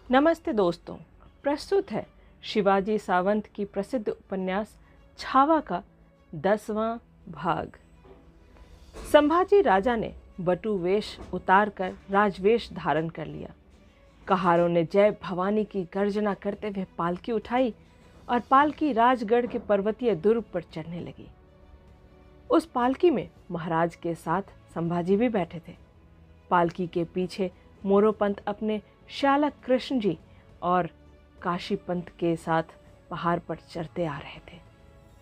नमस्ते दोस्तों, प्रस्तुत है शिवाजी सावंत की प्रसिद्ध उपन्यास छावा का 10वां भाग। संभाजी राजा ने बटु वेश उतारकर राजवेश धारण कर लिया। कहारों ने जय भवानी की गर्जना करते हुए पालकी उठाई और पालकी राजगढ़ के पर्वतीय दुर्ग पर चढ़ने लगी। उस पालकी में महाराज के साथ संभाजी भी बैठे थे। पालकी के पीछे मोरोपंत अपने श्यालक कृष्ण जी और काशी पंत के साथ पहाड़ पर चढ़ते आ रहे थे।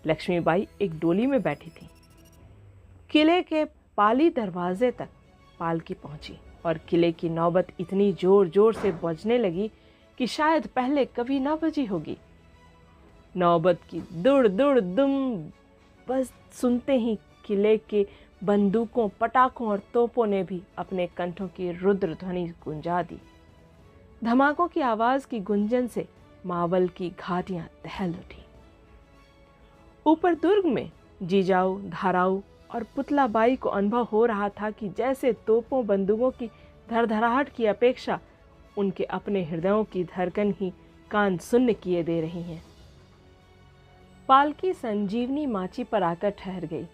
लक्ष्मीबाई एक डोली में बैठी थी। किले के पाली दरवाजे तक पालकी पहुंची और किले की नौबत इतनी जोर जोर से बजने लगी कि शायद पहले कभी ना बजी होगी। नौबत की दुड़ दुड़ दुम बस सुनते ही किले के बंदूकों, पटाखों और तोपों ने भी अपने कंठों की रुद्र ध्वनि गुंजा दी। धमाकों की आवाज की गुंजन से मावल की घाटियां दहल उठी। ऊपर दुर्ग में जीजाऊ, धाराऊ और पुतलाबाई को अनुभव हो रहा था कि जैसे तोपों, बंदूकों की धड़धड़ाहट की अपेक्षा उनके अपने हृदयों की धड़कन ही कान सुन्न किए दे रही हैं। पालकी संजीवनी माची पर आकर ठहर गई।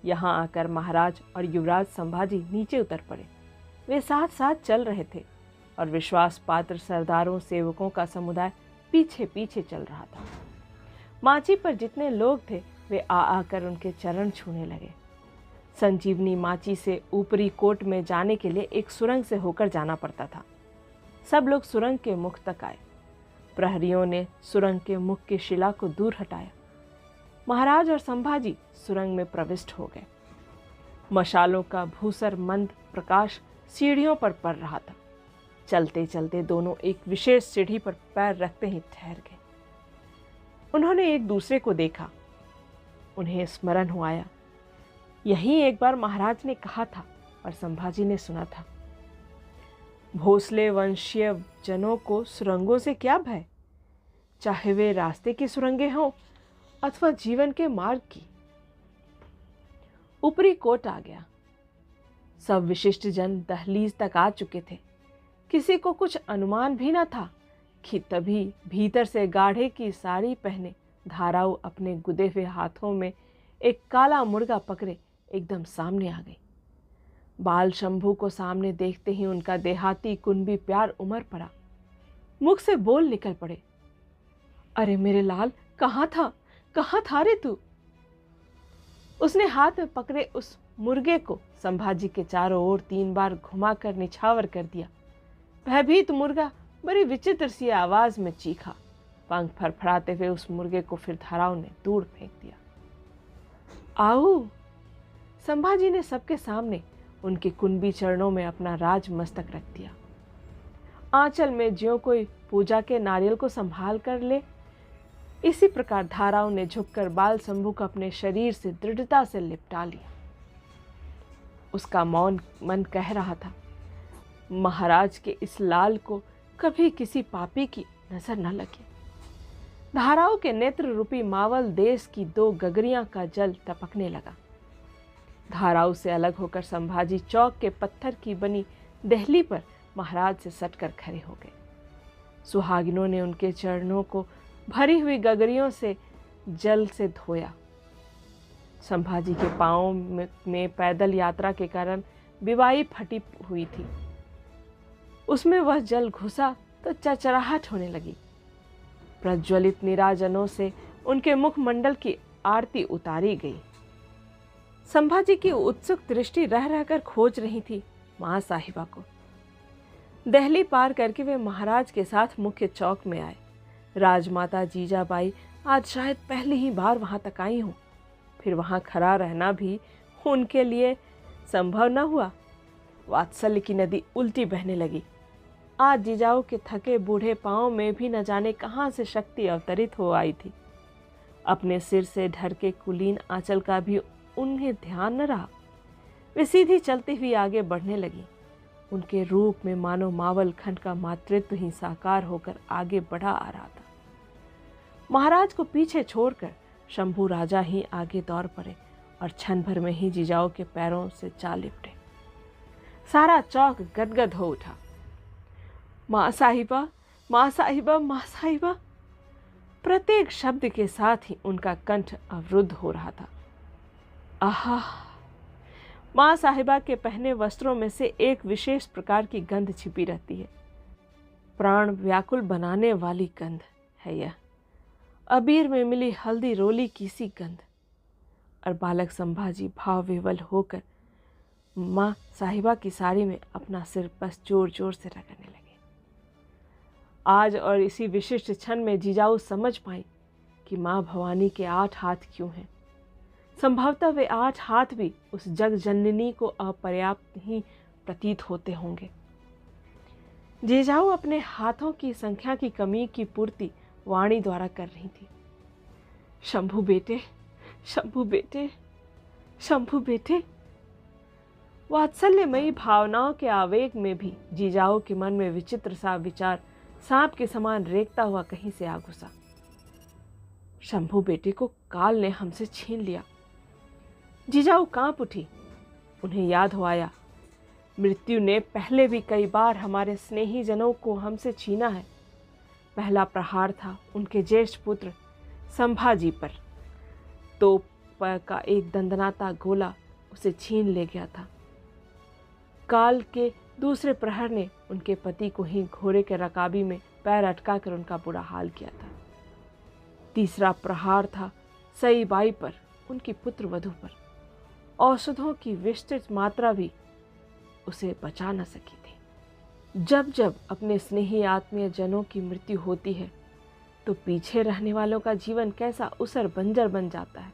यहाँ आकर महाराज और युवराज संभाजी नीचे उतर पड़े। वे साथ साथ चल रहे थे और विश्वास पात्र सरदारों, सेवकों का समुदाय पीछे पीछे चल रहा था। माची पर जितने लोग थे वे आकर उनके चरण छूने लगे। संजीवनी माची से ऊपरी कोट में जाने के लिए एक सुरंग से होकर जाना पड़ता था। सब लोग सुरंग के मुख तक आए। प्रहरियों ने सुरंग के मुख की शिला को दूर हटाया। महाराज और संभाजी सुरंग में प्रविष्ट हो गए। मशालों का भूसर मंद प्रकाश सीढ़ियों पर पड़ रहा था। चलते चलते दोनों एक विशेष सीढ़ी पर पैर रखते ही ठहर गए। उन्होंने एक दूसरे को देखा। उन्हें स्मरण हुआ आया, यही एक बार महाराज ने कहा था और संभाजी ने सुना था, भोसले वंशीय जनों को सुरंगों से क्या भय, चाहे वे रास्ते की सुरंगें हों अथवा जीवन के मार्ग की। ऊपरी कोट आ गया। सब विशिष्ट जन दहलीज तक आ चुके थे। किसी को कुछ अनुमान भी न था कि तभी भीतर से गाढ़े की साड़ी पहने धाराऊ अपने गुदे हुए हाथों में एक काला मुर्गा पकड़े एकदम सामने आ गई। बाल शंभू को सामने देखते ही उनका देहाती कुनबी प्यार उमड़ पड़ा। मुख से बोल निकल पड़े, अरे मेरे लाल, कहाँ था रे तू? उसने हाथ में पकड़े उस मुर्गे को संभाजी के चारों ओर 3 बार घुमाकर निछावर कर दिया। भयभीत मुर्गा बड़ी विचित्र सी आवाज में चीखा। पंख फड़फड़ाते हुए उस मुर्गे को फिर धाराओं ने दूर फेंक दिया। आओ! संभाजी ने सबके सामने उनके कुनबी चरणों में अपना राज मस्तक रख दिया। आंचल में ज्यों कोई पूजा के नारियल को संभाल कर ले, इसी प्रकार धाराओं ने झुककर बाल शंभू को अपने शरीर से दृढ़ता से लिपटा लिया। उसका मौन मन कह रहा था, महाराज के इस लाल को कभी किसी पापी की नजर न लगे। धाराओं के नेत्र रूपी मावल देश की 2 गगरियां का जल टपकने लगा। धाराओं से अलग होकर संभाजी चौक के पत्थर की बनी देहली पर महाराज से सटकर खड़े हो गए। सुहागिनों ने उनके चरणों को भरी हुई गगरियों से जल से धोया। संभाजी के पांवों में पैदल यात्रा के कारण बिवाई फटी हुई थी। उसमें वह जल घुसा तो चरचराहट होने लगी। प्रज्वलित नीराजनों से उनके मुखमंडल की आरती उतारी गई। संभाजी की उत्सुक दृष्टि रह रहकर खोज रही थी मां साहिबा को। देहली पार करके वे महाराज के साथ मुख्य चौक में आए। राजमाता जीजाबाई आज शायद पहली ही बार वहां तक आई हों। फिर वहां खड़ा रहना भी उनके लिए संभव न हुआ। वात्सल्य की नदी उल्टी बहने लगी। आज जीजाऊ के थके बूढ़े पांव में भी न जाने कहां से शक्ति अवतरित हो आई थी। अपने सिर से ढरके कुलीन आंचल का भी उन्हें ध्यान न रहा। वे सीधी चलती हुई आगे बढ़ने लगी। उनके रूप में मानो मावल खंड का मातृत्व ही साकार होकर आगे बढ़ा आ रहा था। महाराज को पीछे छोड़कर शंभू राजा ही आगे दौड़ पड़े और क्षण भर में ही जीजाऊ के पैरों से जा लिपटे। सारा चौक गदगद हो उठा। माँ साहिबा, माँ साहिबा, माँ साहिबा। प्रत्येक शब्द के साथ ही उनका कंठ अवरुद्ध हो रहा था। आहा! माँ साहिबा के पहने वस्त्रों में से एक विशेष प्रकार की गंध छिपी रहती है। प्राण व्याकुल बनाने वाली गंध है यह। अबीर में मिली हल्दी रोली की सी गंध। और बालक संभाजी भाव विह्वल होकर माँ साहिबा की साड़ी में अपना सिर बस जोर जोर से रगड़ने लगे। आज और इसी विशिष्ट क्षण में जीजाऊ समझ पाई कि माँ भवानी के 8 हाथ क्यों हैं। संभवतः वे 8 हाथ भी उस जग जननी को अपर्याप्त ही प्रतीत होते होंगे। जीजाऊ अपने हाथों की संख्या की कमी की पूर्ति वाणी द्वारा कर रही थी। शंभू बेटे, शंभू बेटे, शंभू बेटे। वात्सल्यमयी भावनाओं के आवेग में भी जीजाऊ के मन में विचित्र सा विचार सांप के समान रेंगता हुआ कहीं से आ घुसा। शंभू बेटे को काल ने हमसे छीन लिया। जीजाऊ कांप उठी। उन्हें याद हो आया, मृत्यु ने पहले भी कई बार हमारे स्नेही जनों को हमसे छीना है। पहला प्रहार था उनके ज्येष्ठ पुत्र संभाजी पर। तोप का एक दंदनाता गोला उसे छीन ले गया था। काल के दूसरे प्रहर ने उनके पति को ही घोड़े के रकाबी में पैर अटका कर उनका बुरा हाल किया था। तीसरा प्रहार था सई बाई पर, उनकी पुत्र वधू पर। औषधों की विस्तृत मात्रा भी उसे बचा न सकी थी। जब जब अपने स्नेही आत्मीय जनों की मृत्यु होती है तो पीछे रहने वालों का जीवन कैसा उसर बंजर बन जाता है,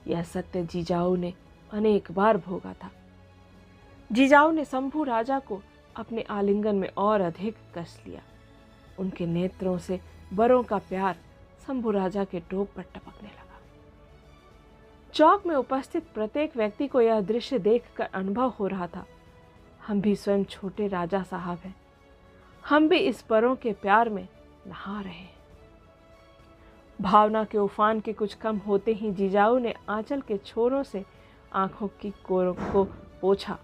यह सत्य जीजाऊ ने अनेक बार भोगा था। जीजाऊ ने शंभू राजा को अपने आलिंगन में और अधिक कस लिया। उनके नेत्रों से बरों का प्यार शंभू राजा के टोप पर टपकने लगा। चौक में उपस्थित प्रत्येक व्यक्ति को यह दृश्य देखकर अनुभव हो रहा था, हम भी स्वयं छोटे राजा साहब हैं। हम भी इस बरों के प्यार में नहा रहे हैं। भावना के उफान के कुछ कम होते ही जीजाऊ ने आंचल के छोरों से आंखों की कोरों को पोंछा।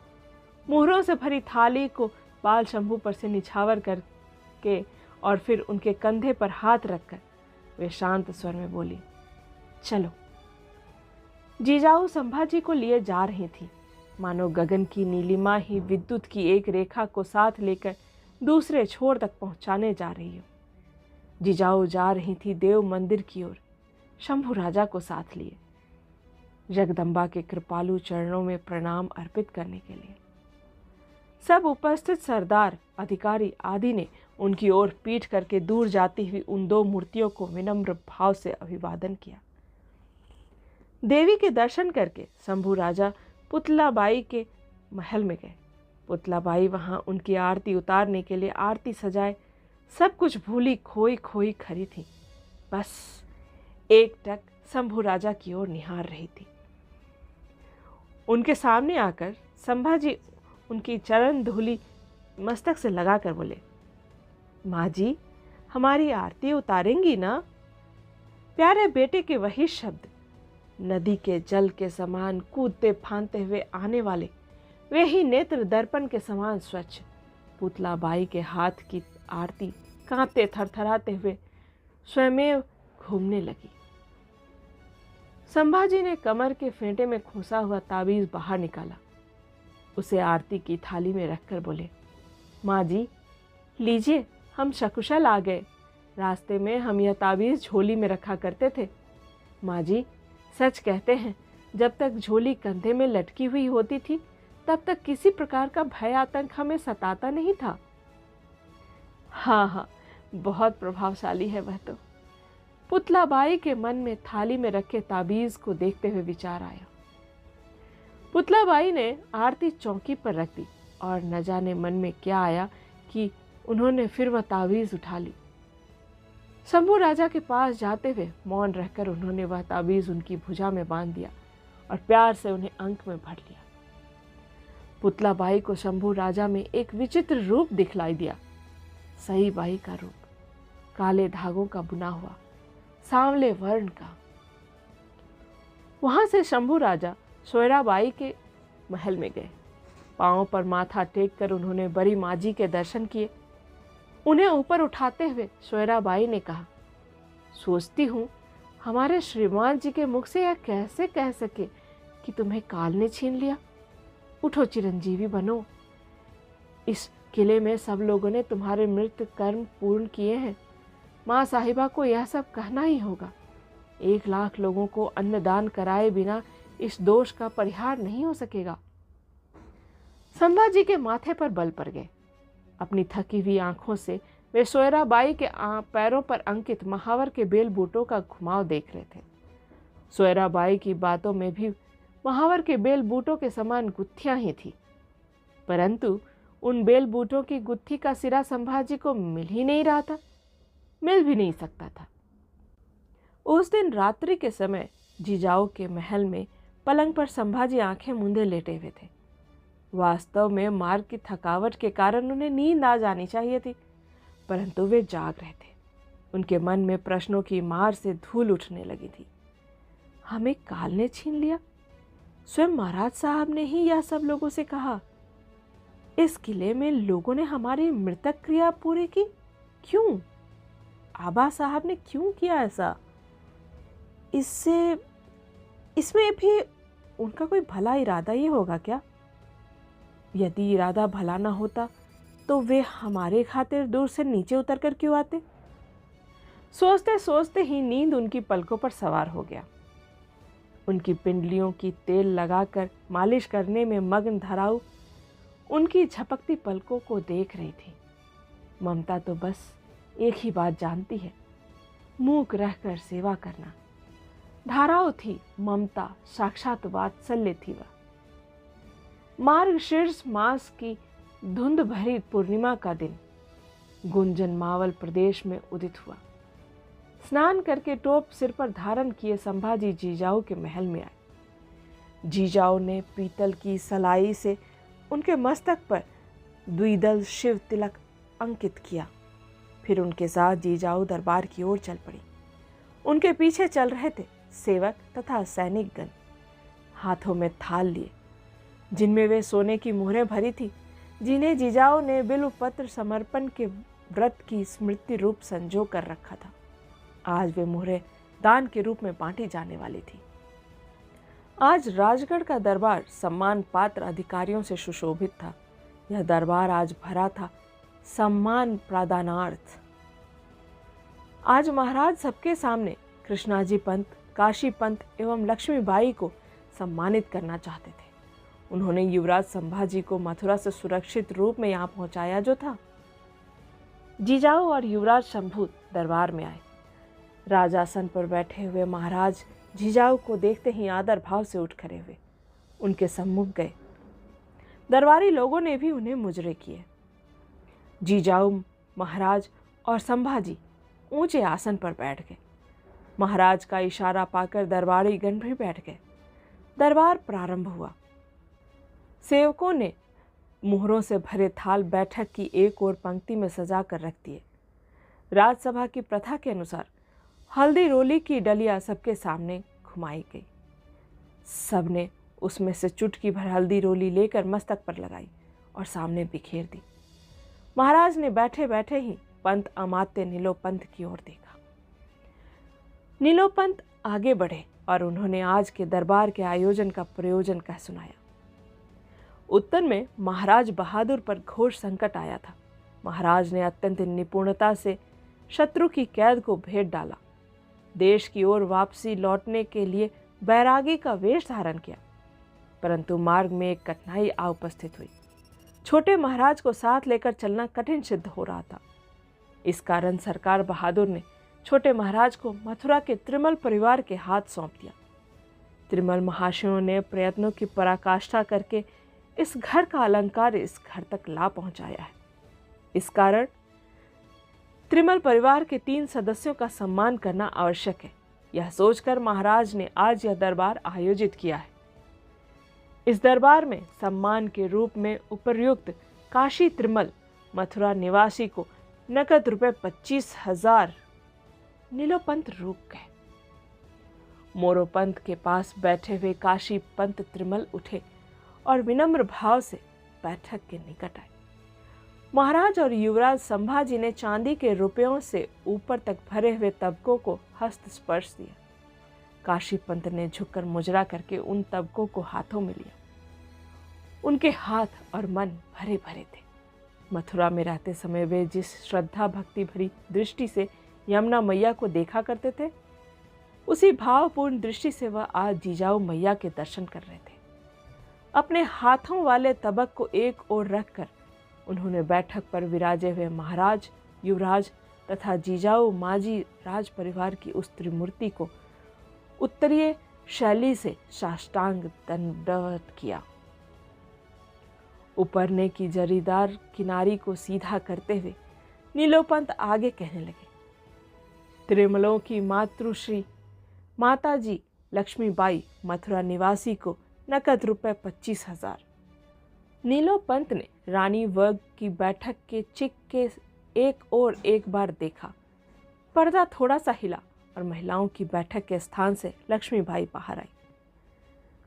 मुहरों से भरी थाली को बाल शंभू पर से निछावर करके और फिर उनके कंधे पर हाथ रखकर वे शांत स्वर में बोली, चलो। जीजाऊ संभाजी को लिए जा रही थी, मानो गगन की नीलिमा ही विद्युत की एक रेखा को साथ लेकर दूसरे छोर तक पहुंचाने जा रही हो। जीजाऊ जा रही थी देव मंदिर की ओर, शंभू राजा को साथ लिए, जगदम्बा के कृपालु चरणों में प्रणाम अर्पित करने के लिए। सब उपस्थित सरदार, अधिकारी आदि ने उनकी ओर पीठ करके दूर जाती हुई उन 2 मूर्तियों को विनम्र भाव से अभिवादन किया। देवी के दर्शन करके शंभू राजा पुतलाबाई के महल में गए। पुतलाबाई वहां उनकी आरती उतारने के लिए आरती सजाए सब कुछ भूली खोई खोई खड़ी थी। बस एकटक शंभू राजा की ओर निहार रही थी। उनके सामने आकर संभाजी उनकी चरण धूली मस्तक से लगाकर बोले, माँ जी, हमारी आरती उतारेंगी ना? प्यारे बेटे के वही शब्द, नदी के जल के समान कूदते फांदते हुए आने वाले वे ही नेत्र दर्पण के समान स्वच्छ। पुतलाबाई के हाथ की आरती कांपते थरथराते हुए स्वयं घूमने लगी। संभाजी ने कमर के फेंटे में खोसा हुआ ताबीज बाहर निकाला, उसे आरती की थाली में रखकर बोले, माँ जी लीजिए, हम सकुशल आ गए। रास्ते में हम यह ताबीज झोली में रखा करते थे। माँ जी, सच कहते हैं, जब तक झोली कंधे में लटकी हुई होती थी तब तक किसी प्रकार का भय आतंक हमें सताता नहीं था। हाँ, बहुत प्रभावशाली है वह तो। पुतलाबाई के मन में थाली में रखे ताबीज को देखते हुए विचार आया। पुतलाबाई ने आरती चौकी पर रख दी और न जाने मन में क्या आया कि उन्होंने फिर वह ताबीज उठा ली। शंभू राजा के पास जाते हुए मौन रहकर उन्होंने वह ताबीज उनकी भुजा में बांध दिया और प्यार से उन्हें अंक में भर लिया। पुतलाबाई को शंभू राजा में एक विचित्र रूप दिखलाई दिया, सई बाई का रूप, काले धागों का बुना हुआ, सांवले वर्ण का। वहां से शंभू राजा सोयराबाई के महल में गए। पांव पर माथा टेक कर उन्होंने बड़ी माँ जी के दर्शन किए। उन्हें ऊपर उठाते हुए सोयराबाई ने कहा, सोचती हूँ हमारे श्रीमान जी के मुख से यह कैसे कह सके कि तुम्हें काल ने छीन लिया। उठो, चिरंजीवी बनो। इस किले में सब लोगों ने तुम्हारे मृत कर्म पूर्ण किए हैं। माँ साहिबा को यह सब कहना ही होगा। 1 लाख लोगों को अन्नदान कराए बिना इस दोष का परिहार नहीं हो सकेगा। संभाजी के माथे पर बल पड़ गए। अपनी थकी हुई आंखों से वे सोयराबाई के पैरों पर अंकित महावर के बेल बूटों का घुमाव देख रहे थे। सोयराबाई की बातों में भी महावर के बेल बूटों के समान गुत्थियां ही थी, परंतु उन बेल बूटों की गुत्थी का सिरा संभाजी को मिल ही नहीं रहा था, मिल भी नहीं सकता था। उस दिन रात्रि के समय जीजाऊ के महल में पलंग पर संभाजी आंखें मूंदे लेटे हुए थे। वास्तव में मार्ग की थकावट के कारण उन्हें नींद आ जानी चाहिए थी, परंतु वे जाग रहे थे। उनके मन में प्रश्नों की मार से धूल उठने लगी थी। हमें काल ने छीन लिया? स्वयं महाराज साहब ने ही यह सब लोगों से कहा। इस किले में लोगों ने हमारी मृतक क्रिया पूरी की, क्यों? आबा साहब ने क्यों किया ऐसा? इसमें भी उनका कोई भला इरादा ही होगा क्या? यदि इरादा भला ना होता तो वे हमारे खातिर दूर से नीचे उतर कर क्यों आते? सोचते सोचते ही नींद उनकी पलकों पर सवार हो गया। उनकी पिंडलियों की तेल लगाकर मालिश करने में मग्न धराऊ उनकी झपकती पलकों को देख रही थी। ममता तो बस एक ही बात जानती है, मूक रहकर सेवा करना। धाराओं थी ममता, साक्षात वात्सल्य थी वह। मार्गशीर्ष मास की धुंध भरी पूर्णिमा का दिन गुंजन मावल प्रदेश में उदित हुआ। स्नान करके टोप सिर पर धारण किए संभाजी जीजाऊ के महल में आए। जीजाऊ ने पीतल की सलाई से उनके मस्तक पर द्विदल शिव तिलक अंकित किया। फिर उनके साथ जीजाऊ दरबार की ओर चल पड़ी। उनके पीछे चल रहे थे सेवक तथा सैनिकगण, हाथों में थाल लिए, जिनमें वे सोने की मोहरें भरी थी, जिन्हें जीजाऊ ने बिल्व पत्र समर्पण के व्रत की स्मृति रूप संजो कर रखा था। आज वे मोहरें दान के रूप में बांटी जाने वाली थी। आज राजगढ़ का दरबार सम्मान पात्र अधिकारियों से सुशोभित था। यह दरबार आज भरा था सम्मान प्रदानार्थ। आज महाराज सबके सामने कृष्णाजी पंत, काशी पंत एवं लक्ष्मीबाई को सम्मानित करना चाहते थे। उन्होंने युवराज संभाजी को मथुरा से सुरक्षित रूप में यहाँ पहुंचाया जो था। जीजाऊ और युवराज शंभू दरबार में आए। राजासन पर बैठे हुए महाराज जीजाऊ को देखते ही आदर भाव से उठ खड़े हुए, उनके सम्मुख गए। दरबारी लोगों ने भी उन्हें मुजरे किए। जीजाऊ, महाराज और संभाजी ऊंचे आसन पर बैठ गए। महाराज का इशारा पाकर दरबारी गण भी बैठ गए। दरबार प्रारंभ हुआ। सेवकों ने मोहरों से भरे थाल बैठक की एक ओर पंक्ति में सजा कर रख दिए। राजसभा की प्रथा के अनुसार हल्दी रोली की डलिया सबके सामने घुमाई गई। सबने उसमें से चुटकी भर हल्दी रोली लेकर मस्तक पर लगाई और सामने बिखेर दी। महाराज ने बैठे बैठे ही पंत अमात्य नीलोपंत की ओर देखा। नीलोपंत आगे बढ़े और उन्होंने आज के दरबार के आयोजन का प्रयोजन कह सुनाया। उत्तर में महाराज बहादुर पर घोर संकट आया था। महाराज ने अत्यंत निपुणता से शत्रु की कैद को भेद डाला। देश की ओर वापसी लौटने के लिए बैरागी का वेश धारण किया, परंतु मार्ग में एक कठिनाई आ उपस्थित हुई। छोटे महाराज को साथ लेकर चलना कठिन सिद्ध हो रहा था। इस कारण सरकार बहादुर ने छोटे महाराज को मथुरा के त्रिमल परिवार के हाथ सौंप दिया। त्रिमल महाशयों ने प्रयत्नों की पराकाष्ठा करके इस घर का अलंकार इस घर तक ला पहुंचाया है। इस कारण त्रिमल परिवार के 3 सदस्यों का सम्मान करना आवश्यक है। यह सोचकर महाराज ने आज यह दरबार आयोजित किया है। इस दरबार में सम्मान के रूप में उपर्युक्त काशी त्रिमल मथुरा निवासी को नकद रुपए 25,000। नीलोपंत रुक गए। मोरोपंत के पास बैठे हुए काशी पंत त्रिमल उठे और विनम्र भाव से बैठक के निकट आए। महाराज और युवराज संभाजी ने चांदी के रुपयों से ऊपर तक भरे हुए तबकों को हस्त स्पर्श दिया। काशी पंत ने झुककर मुजरा करके उन तबकों को हाथों में लिया। उनके हाथ और मन भरे भरे थे। मथुरा में रहते समय वे जिस श्रद्धा भक्ति भरी दृष्टि से यमुना मैया को देखा करते थे, उसी भावपूर्ण दृष्टि से वह आज जिजाऊ मैया के दर्शन कर रहे थे। अपने हाथों वाले तबक को एक ओर रखकर उन्होंने बैठक पर विराजे हुए महाराज, युवराज तथा जिजाऊ माजी राज परिवार की उस त्रिमूर्ति को उत्तरीय शैली से साष्टांग दंडवत किया। उपरने की जरीदार किनारी को सीधा करते हुए नीलोपंत आगे कहने लगे, त्रिमलों की मातृश्री माताजी लक्ष्मीबाई मथुरा निवासी को नकद रुपए 25,000। नीलोपंत ने रानी वर्ग की बैठक के चिक के एक और एक बार देखा। पर्दा थोड़ा सा हिला और महिलाओं की बैठक के स्थान से लक्ष्मीबाई बाहर आई।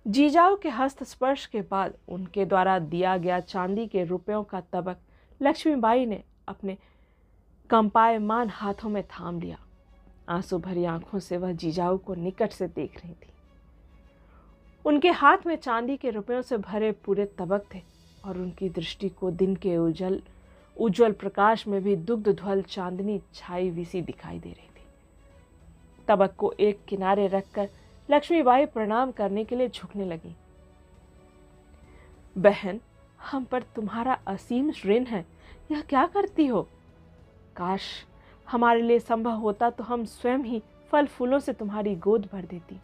जीजाऊ के हस्त स्पर्श के बाद उनके द्वारा दिया गया चांदी के रुपयों का तबक लक्ष्मीबाई ने अपने कंपायमान हाथों में थाम लिया। आंसू भरी आंखों से वह जीजाऊ को निकट से देख रही थी। उनके हाथ में चांदी के रुपयों से भरे पूरे तबक थे और उनकी दृष्टि को दिन के उज्जवल प्रकाश में भी दुग्ध ध्वल चांदनी छाई हुई सी दिखाई दे रही थी। तबक को एक किनारे रखकर लक्ष्मीबाई प्रणाम करने के लिए झुकने लगी। बहन, हम पर तुम्हारा असीम ऋण है, यह क्या करती हो? काश हमारे लिए संभव होता तो हम स्वयं ही फल फूलों से तुम्हारी गोद भर देती।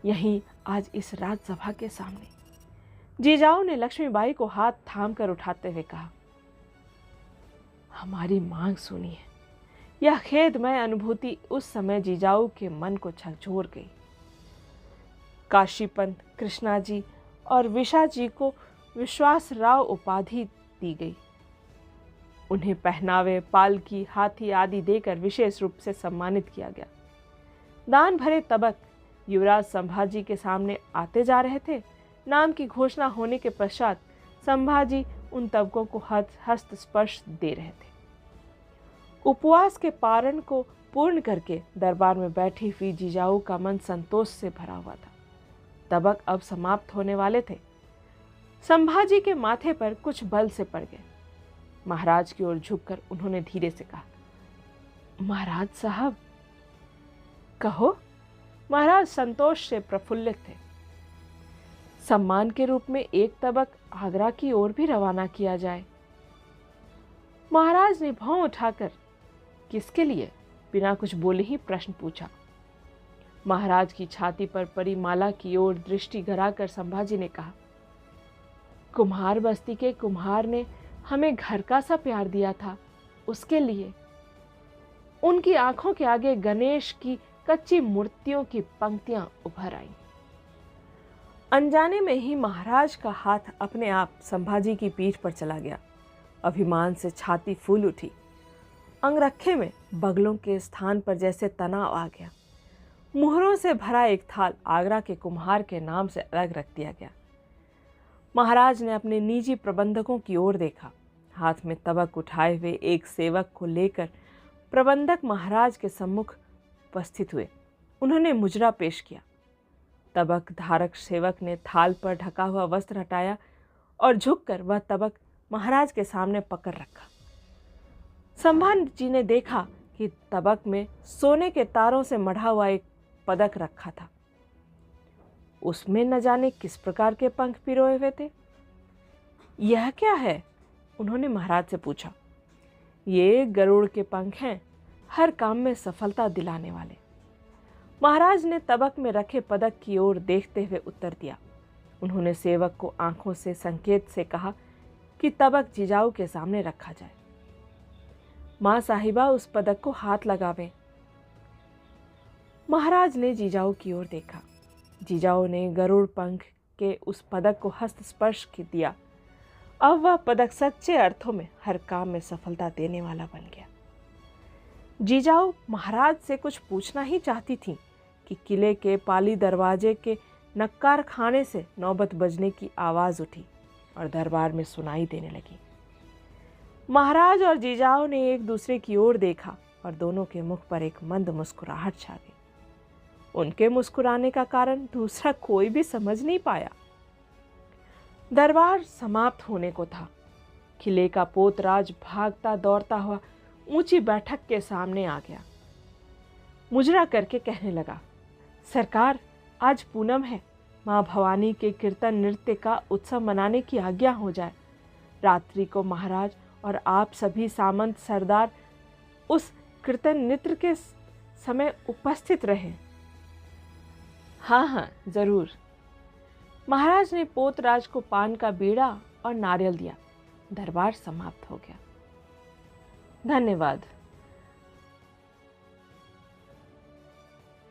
यहीं आज इस राजसभा के सामने। जीजाऊ ने लक्ष्मीबाई को हाथ थाम कर उठाते हुए कहा, हमारी मांग सुनिए। यह खेदमय अनुभूति उस समय जीजाऊ के मन को झकझोर गई। काशीपंत, कृष्णा जी और विशा जी को विश्वास राव उपाधि दी गई। उन्हें पहनावे, पालकी, हाथी आदि देकर विशेष रूप से सम्मानित किया गया। दान भरे तबक युवराज संभाजी के सामने आते जा रहे थे। नाम की घोषणा होने के पश्चात संभाजी उन तबकों को हस्त स्पर्श दे रहे थे। उपवास के पारण को पूर्ण करके दरबार में बैठी हुई जीजाऊ का मन संतोष से भरा हुआ था। तबक अब समाप्त होने वाले थे। संभाजी के माथे पर कुछ बल से पड़ गए। महाराज की ओर झुककर उन्होंने धीरे से कहा, महाराज साहब। कहो। महाराज संतोष से प्रफुल्लित थे। सम्मान के रूप में एक तबक आगरा की ओर भी रवाना किया जाए। महाराज ने भौं उठाकर किसके लिए बिना कुछ बोले ही प्रश्न पूछा। महाराज की छाती पर पड़ी माला की ओर दृष्टि गराकर संभाजी ने कहा, कुम्हार बस्ती के कुम्हार ने हमें घर का सा प्यार दिया था, उसके लिए। उनकी आंखों के आगे गणेश की कच्ची मूर्तियों की पंक्तियां उभर आईं। अनजाने में ही महाराज का हाथ अपने आप संभाजी की पीठ पर चला गया। अभिमान से छाती फूल उठी। अंगरखे में बगलों के स्थान पर जैसे तनाव आ गया। मुहरों से भरा एक थाल आगरा के कुम्हार के नाम से अलग रख दिया गया। महाराज ने अपने निजी प्रबंधकों की ओर देखा। हाथ में तबक उठाए हुए एक सेवक को लेकर प्रबंधक महाराज के सम्मुख उपस्थित हुए। उन्होंने मुजरा पेश किया। तबक धारक सेवक ने थाल पर ढका हुआ वस्त्र हटाया और झुककर वह तबक महाराज के सामने पकड़ रखा। संभाजी ने देखा कि तबक में सोने के तारों से मढ़ा हुआ एक पदक रखा था। उसमें न जाने किस प्रकार के पंख पिरोए हुए थे। यह क्या है? उन्होंने महाराज से पूछा। ये गरुड़ के पंख हैं, हर काम में सफलता दिलाने वाले। महाराज ने तबक में रखे पदक की ओर देखते हुए उत्तर दिया। उन्होंने सेवक को आंखों से संकेत से कहा कि तबक जिजाऊ के सामने रखा जाए। मां साहिबा उस पदक को हाथ लगावे। महाराज ने जीजाऊ की ओर देखा। जीजाऊ ने गरुड़ पंख के उस पदक को हस्त स्पर्श दिया। अब वह पदक सच्चे अर्थों में हर काम में सफलता देने वाला बन गया। जीजाऊ महाराज से कुछ पूछना ही चाहती थी कि किले के पाली दरवाजे के नक्कार खाने से नौबत बजने की आवाज उठी और दरबार में सुनाई देने लगी। महाराज और जीजाओं ने एक दूसरे की ओर देखा और दोनों के मुख पर एक मंद मुस्कुराहट छा गई। उनके मुस्कुराने का कारण दूसरा कोई भी समझ नहीं पाया। दरबार समाप्त होने को था। किले का पोतराज भागता दौड़ता हुआ ऊंची बैठक के सामने आ गया। मुजरा करके कहने लगा, सरकार, आज पूनम है। माँ भवानी के कीर्तन नृत्य का उत्सव मनाने की आज्ञा हो जाए। रात्रि को महाराज और आप सभी सामंत सरदार उस कीर्तन नृत्य के समय उपस्थित रहे। हाँ हाँ, जरूर। महाराज ने पोतराज को पान का बीड़ा और नारियल दिया। दरबार समाप्त हो गया। धन्यवाद।